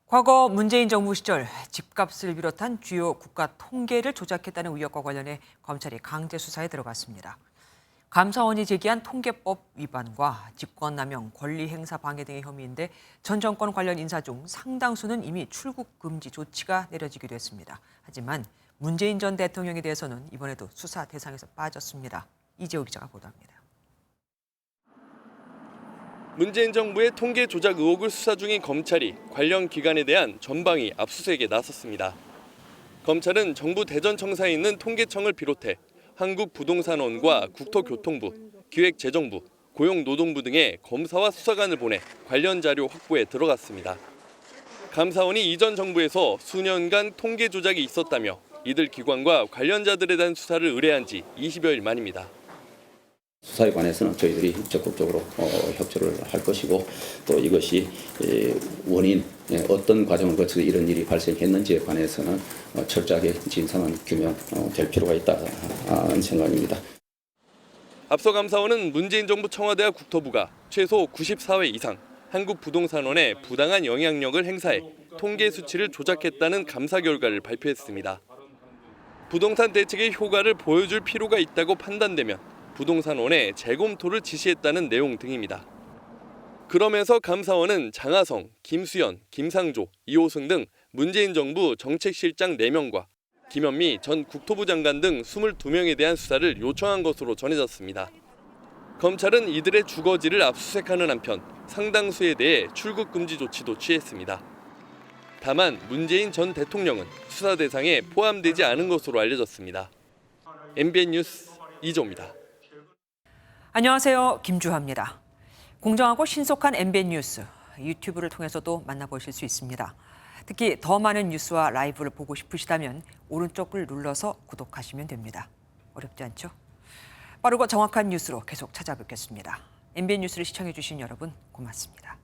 과거 문재인 정부 시절 집값을 비롯한 주요 국가 통계를 조작했다는 의혹과 관련해 검찰이 강제 수사에 들어갔습니다. 감사원이 제기한 통계법 위반과 직권남용, 권리행사 방해 등의 혐의인데 전 정권 관련 인사 중 상당수는 이미 출국 금지 조치가 내려지기도 했습니다. 하지만 문재인 전 대통령에 대해서는 이번에도 수사 대상에서 빠졌습니다. 이재호 기자가 보도합니다. 문재인 정부의 통계 조작 의혹을 수사 중인 검찰이 관련 기관에 대한 전방위 압수수색에 나섰습니다. 검찰은 정부 대전청사에 있는 통계청을 비롯해 한국부동산원과 국토교통부, 기획재정부, 고용노동부 등의 검사와 수사관을 보내 관련 자료 확보에 들어갔습니다. 감사원이 이전 정부에서 수년간 통계 조작이 있었다며 이들 기관과 관련자들에 대한 수사를 의뢰한 지 20여일 만입니다. 수사에 관해서는 저희들이 적극적으로 협조를 할 것이고 또 이것이 원인, 어떤 과정을 거쳐서 이런 일이 발생했는지에 관해서는 철저하게 진상은 규명될 필요가 있다는 생각입니다. 앞서 감사원은 문재인 정부 청와대와 국토부가 최소 94회 이상 한국부동산원에 부당한 영향력을 행사해 통계 수치를 조작했다는 감사 결과를 발표했습니다. 부동산 대책의 효과를 보여줄 필요가 있다고 판단되면 부동산원에 재검토를 지시했다는 내용 등입니다. 그러면서 감사원은 장하성, 김수현, 김상조, 이호승 등 문재인 정부 정책실장 4명과 김현미 전 국토부 장관 등 22명에 대한 수사를 요청한 것으로 전해졌습니다. 검찰은 이들의 주거지를 압수수색하는 한편 상당수에 대해 출국 금지 조치도 취했습니다. 다만 문재인 전 대통령은 수사 대상에 포함되지 않은 것으로 알려졌습니다. MBN 뉴스 이조입니다. 안녕하세요. 김주하입니다. 공정하고 신속한 MBN 뉴스, 유튜브를 통해서도 만나보실 수 있습니다. 특히 더 많은 뉴스와 라이브를 보고 싶으시다면 오른쪽을 눌러서 구독하시면 됩니다. 어렵지 않죠? 빠르고 정확한 뉴스로 계속 찾아뵙겠습니다. MBN 뉴스를 시청해주신 여러분 고맙습니다.